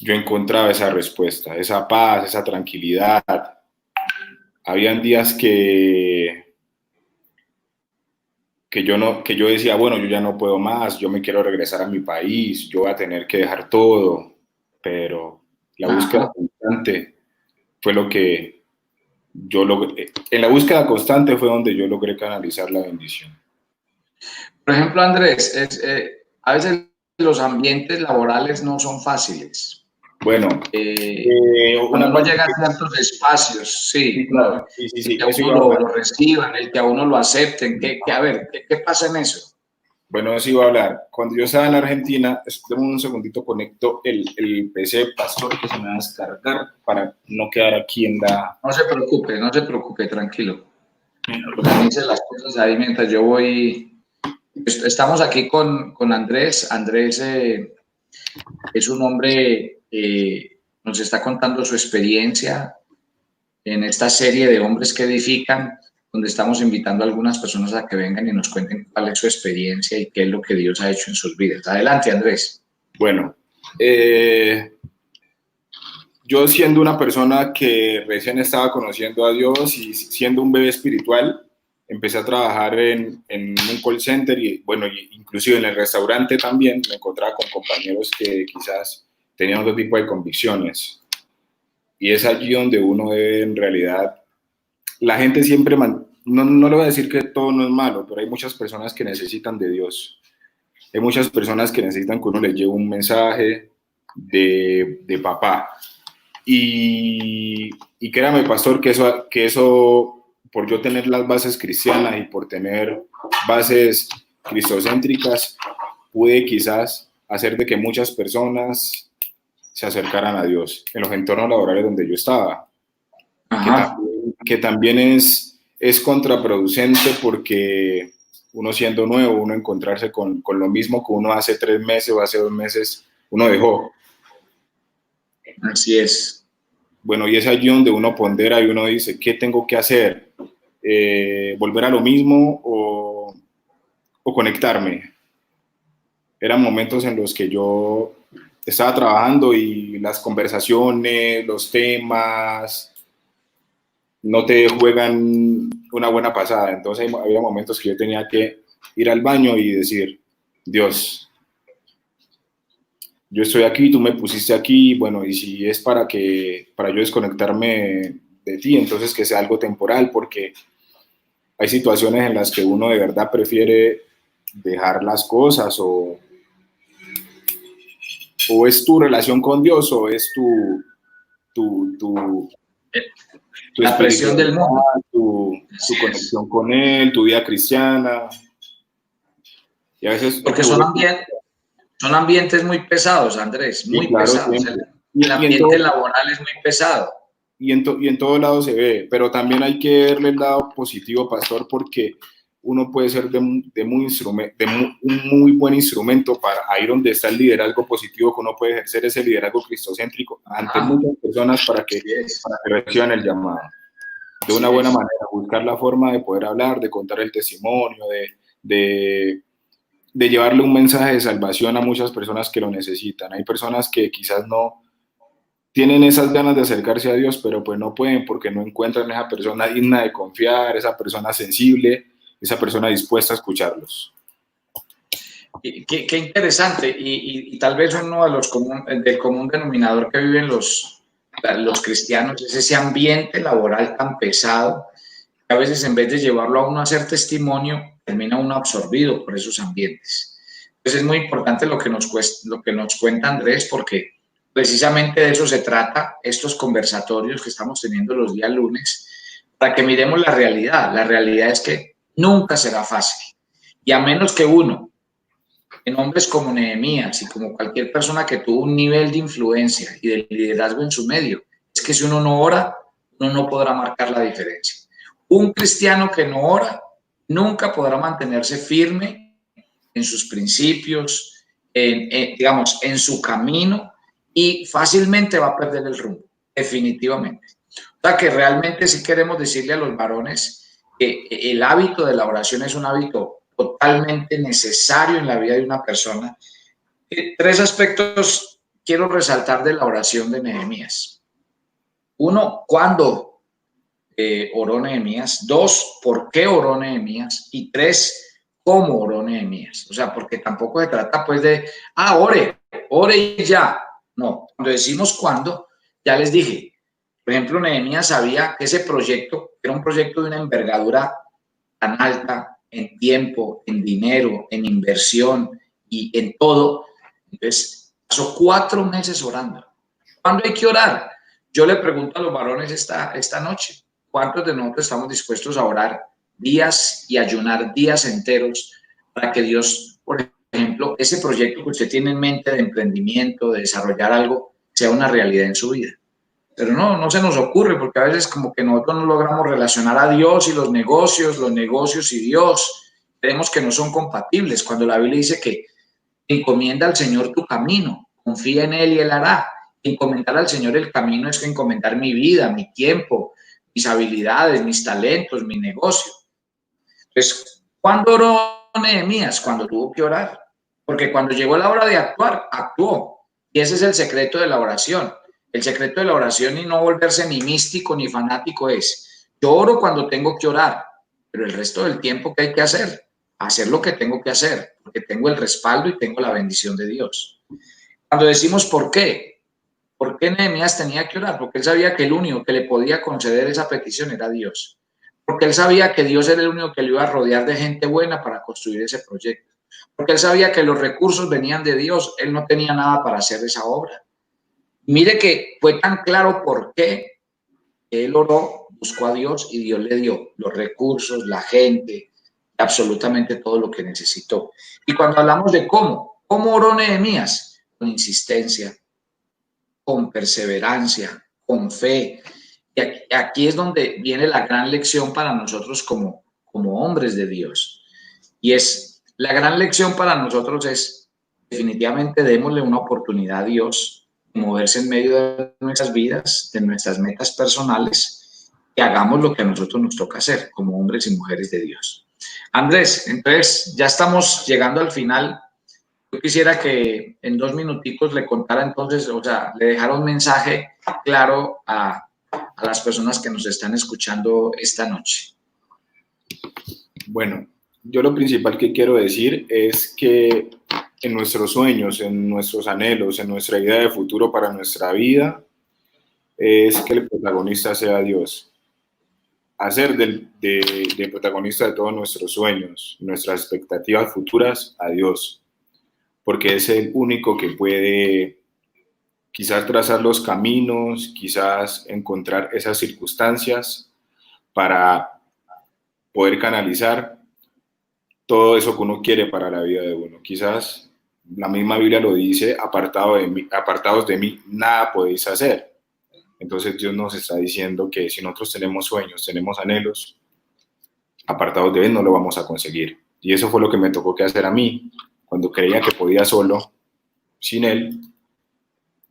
encontraba esa respuesta, esa paz, esa tranquilidad. Habían días que yo decía, bueno, yo ya no puedo más, yo me quiero regresar a mi país, yo voy a tener que dejar todo, pero la búsqueda constante fue lo que yo logré. En la búsqueda constante fue donde yo logré canalizar la bendición. Por ejemplo, Andrés, a veces los ambientes laborales no son fáciles. Bueno, cuando uno llega a ciertos espacios, sí, claro, sí, que a uno lo reciban, el que a uno lo acepten, a ver, ¿qué pasa en eso? Bueno, eso iba a hablar. Cuando yo estaba en Argentina, espérame un segundito, conecto el PC, pastor, que se me va a descargar para no quedar aquí en la... No se preocupe, tranquilo. Organice las cosas ahí mientras yo voy. Estamos aquí con Andrés. Andrés es un hombre nos está contando su experiencia en esta serie de Hombres que Edifican, donde estamos invitando a algunas personas a que vengan y nos cuenten cuál es su experiencia y qué es lo que Dios ha hecho en sus vidas. Adelante, Andrés. Bueno, yo siendo una persona que recién estaba conociendo a Dios y siendo un bebé espiritual, empecé a trabajar en un call center y, bueno, inclusive en el restaurante también me encontraba con compañeros que quizás tenían otro tipo de convicciones. Y es allí donde uno debe, en realidad, la gente siempre, no le voy a decir que todo no es malo, pero hay muchas personas que necesitan de Dios. Hay muchas personas que necesitan que uno les lleve un mensaje de papá. Y créame, pastor, que eso, por yo tener las bases cristianas y por tener bases cristocéntricas, pude quizás hacer de que muchas personas se acercaran a Dios en los entornos laborales donde yo estaba. Que también es contraproducente porque uno siendo nuevo, uno encontrarse con lo mismo que uno hace 3 meses o hace 2 meses, uno dejó. Así es. Bueno, y es allí donde uno pondera y uno dice, ¿qué tengo que hacer? ¿Volver a lo mismo o conectarme? Eran momentos en los que yo estaba trabajando y las conversaciones, los temas, no te juegan una buena pasada. Entonces había momentos que yo tenía que ir al baño y decir, Dios, yo estoy aquí, tú me pusiste aquí, bueno, y si es para yo desconectarme de ti, entonces que sea algo temporal, porque hay situaciones en las que uno de verdad prefiere dejar las cosas o es tu relación con Dios o es la presión del mundo, tu conexión con Él, tu vida cristiana. Y a veces porque son ambientes muy pesados, Andrés, muy pesados. El ambiente laboral es muy pesado. Y en todo lado se ve, pero también hay que verle el lado positivo, pastor, porque uno puede ser un muy buen instrumento para ir donde está el liderazgo positivo, que uno puede ejercer ese liderazgo cristocéntrico ante muchas personas para que reciban el llamado. De una buena manera, buscar la forma de poder hablar, de contar el testimonio, de llevarle un mensaje de salvación a muchas personas que lo necesitan. Hay personas que quizás no tienen esas ganas de acercarse a Dios, pero pues no pueden porque no encuentran esa persona digna de confiar, esa persona sensible, esa persona dispuesta a escucharlos. Qué interesante, y tal vez uno del común denominador que viven los cristianos es ese ambiente laboral tan pesado, que a veces en vez de llevarlo a uno a hacer testimonio, termina uno absorbido por esos ambientes. Entonces es muy importante lo que nos cuenta Andrés, porque precisamente de eso se trata estos conversatorios que estamos teniendo los días lunes, para que miremos la realidad. La realidad es que nunca será fácil. Y a menos que uno, en hombres como Nehemías y como cualquier persona que tuvo un nivel de influencia y de liderazgo en su medio, es que si uno no ora, uno no podrá marcar la diferencia. Un cristiano que no ora nunca podrá mantenerse firme en sus principios, digamos, en su camino, y fácilmente va a perder el rumbo, definitivamente. O sea que realmente sí queremos decirle a los varones que el hábito de la oración es un hábito totalmente necesario en la vida de una persona. Tres aspectos quiero resaltar de la oración de Nehemías. Uno, ¿cuándo oró Nehemías? Dos, ¿por qué oró Nehemías? Y tres, ¿cómo oró Nehemías? O sea, porque tampoco se trata pues de, ore y ya. No, cuando decimos cuándo, ya les dije, por ejemplo, Nehemías sabía que ese proyecto era un proyecto de una envergadura tan alta en tiempo, en dinero, en inversión y en todo. Entonces, pasó 4 meses orando. ¿Cuándo hay que orar? Yo le pregunto a los varones esta noche, ¿cuántos de nosotros estamos dispuestos a orar días y ayunar días enteros para que Dios, por ejemplo, ese proyecto que usted tiene en mente de emprendimiento, de desarrollar algo, sea una realidad en su vida? Pero no se nos ocurre, porque a veces como que nosotros no logramos relacionar a Dios y los negocios y Dios. Creemos que no son compatibles, cuando la Biblia dice que encomienda al Señor tu camino, confía en Él y Él hará. Encomendar al Señor el camino es que encomendar mi vida, mi tiempo, mis habilidades, mis talentos, mi negocio. Entonces, ¿cuándo oró Nehemías? Cuando tuvo que orar. Porque cuando llegó la hora de actuar, actuó. Y ese es el secreto de la oración. El secreto de la oración, y no volverse ni místico ni fanático, es: yo oro cuando tengo que orar, pero el resto del tiempo, ¿qué hay que hacer? Hacer lo que tengo que hacer, porque tengo el respaldo y tengo la bendición de Dios. Cuando decimos ¿por qué? ¿Por qué Nehemías tenía que orar? Porque él sabía que el único que le podía conceder esa petición era Dios. Porque él sabía que Dios era el único que le iba a rodear de gente buena para construir ese proyecto. Porque él sabía que los recursos venían de Dios. Él no tenía nada para hacer esa obra. Mire que fue tan claro por qué él oró, buscó a Dios y Dios le dio los recursos, la gente, absolutamente todo lo que necesitó. Y cuando hablamos de cómo oró Nehemías, con insistencia, con perseverancia, con fe. Y aquí es donde viene la gran lección para nosotros como hombres de Dios. Y la gran lección para nosotros es, definitivamente démosle una oportunidad a Dios de moverse en medio de nuestras vidas, de nuestras metas personales, y hagamos lo que a nosotros nos toca hacer como hombres y mujeres de Dios. Andrés, entonces ya estamos llegando al final. Yo quisiera que en 2 minuticos le contara entonces, o sea, le dejara un mensaje claro a las personas que nos están escuchando esta noche. Bueno, yo lo principal que quiero decir es que en nuestros sueños, en nuestros anhelos, en nuestra idea de futuro para nuestra vida, es que el protagonista sea Dios. Hacer de protagonista de todos nuestros sueños, nuestras expectativas futuras, a Dios. Porque es el único que puede quizás trazar los caminos, quizás encontrar esas circunstancias para poder canalizar todo eso que uno quiere para la vida de uno. Quizás la misma Biblia lo dice: apartados de mí, nada podéis hacer. Entonces Dios nos está diciendo que si nosotros tenemos sueños, tenemos anhelos, apartados de Él no lo vamos a conseguir. Y eso fue lo que me tocó que hacer a mí. Cuando creía que podía solo, sin Él,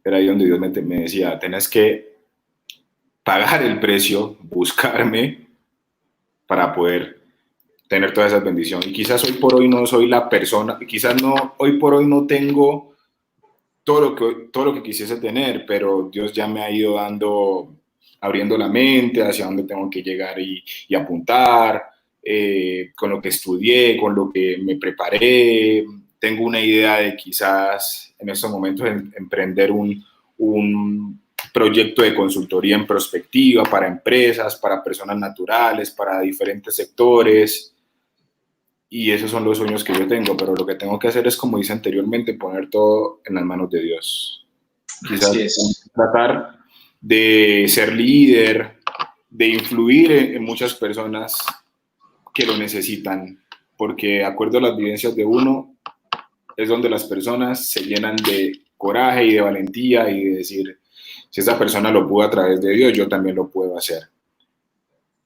era ahí donde Dios me decía: tenés que pagar el precio, buscarme, para poder tener todas esas bendiciones. Y quizás hoy por hoy no soy la persona, quizás no, hoy por hoy no tengo todo lo que quisiese tener, pero Dios ya me ha ido abriendo la mente hacia dónde tengo que llegar y apuntar, con lo que estudié, con lo que me preparé. Tengo una idea de quizás en estos momentos emprender un proyecto de consultoría en prospectiva para empresas, para personas naturales, para diferentes sectores. Y esos son los sueños que yo tengo, pero lo que tengo que hacer es, como dice anteriormente, poner todo en las manos de Dios. Quizás tratar de ser líder, de influir en muchas personas que lo necesitan, porque de acuerdo a las vivencias de uno, es donde las personas se llenan de coraje y de valentía y de decir, si esa persona lo pudo a través de Dios, yo también lo puedo hacer.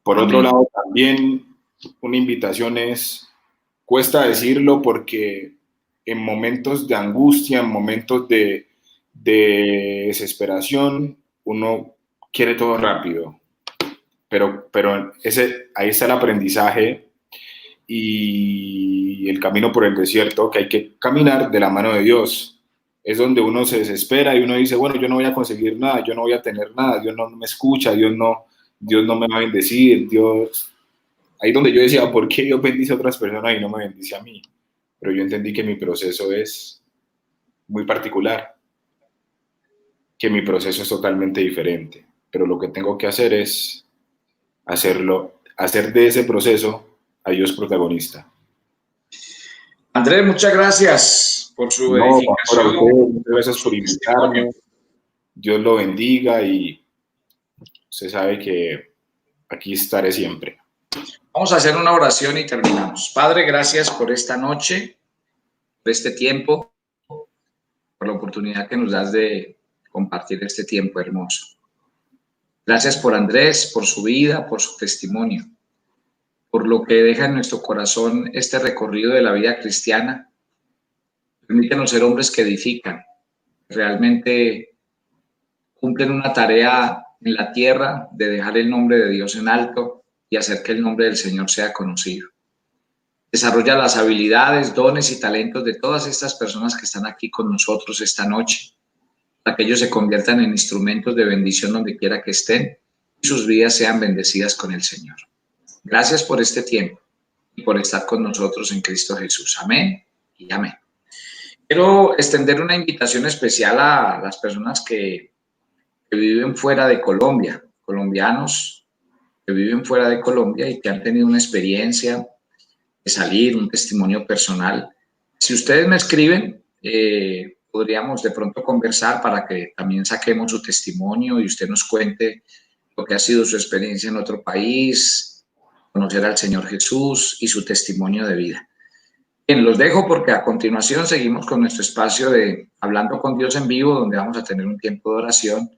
Por otro lado, también una invitación es, cuesta decirlo porque en momentos de angustia, en momentos de desesperación, uno quiere todo rápido, pero ahí está el aprendizaje y el camino por el desierto que hay que caminar de la mano de Dios. Es donde uno se desespera y uno dice, bueno, yo no voy a conseguir nada, yo no voy a tener nada, Dios no me escucha, Dios no me va a bendecir, Dios... Ahí donde yo decía, ¿por qué Dios bendice a otras personas y no me bendice a mí? Pero yo entendí que mi proceso es muy particular, que mi proceso es totalmente diferente, pero lo que tengo que hacer es hacer de ese proceso a Dios protagonista. Andrés, muchas gracias por su No, edificación. muchas gracias por invitarme. Dios lo bendiga y usted sabe que aquí estaré siempre. Vamos a hacer una oración y terminamos. Padre, gracias por esta noche, por este tiempo, por la oportunidad que nos das de compartir este tiempo hermoso. Gracias por Andrés, por su vida, por su testimonio, por lo que deja en nuestro corazón este recorrido de la vida cristiana. Permítenos ser hombres que edifican, realmente cumplen una tarea en la tierra de dejar el nombre de Dios en alto y hacer que el nombre del Señor sea conocido. Desarrolla las habilidades, dones y talentos de todas estas personas que están aquí con nosotros esta noche, para que ellos se conviertan en instrumentos de bendición donde quiera que estén y sus vidas sean bendecidas con el Señor. Gracias por este tiempo y por estar con nosotros en Cristo Jesús. Amén y amén. Quiero extender una invitación especial a las personas que viven fuera de Colombia, colombianos que viven fuera de Colombia y que han tenido una experiencia de salir, un testimonio personal. Si ustedes me escriben, podríamos de pronto conversar para que también saquemos su testimonio y usted nos cuente lo que ha sido su experiencia en otro país, conocer al Señor Jesús y su testimonio de vida. Bien, los dejo porque a continuación seguimos con nuestro espacio de Hablando con Dios en vivo, donde vamos a tener un tiempo de oración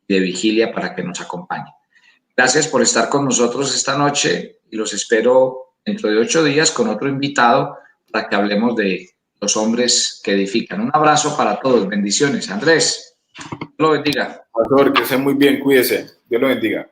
y de vigilia para que nos acompañen. Gracias por estar con nosotros esta noche y los espero dentro de 8 días con otro invitado para que hablemos de los hombres que edifican. Un abrazo para todos, bendiciones. Andrés, Dios lo bendiga. Pastor, que esté muy bien, cuídese. Dios lo bendiga.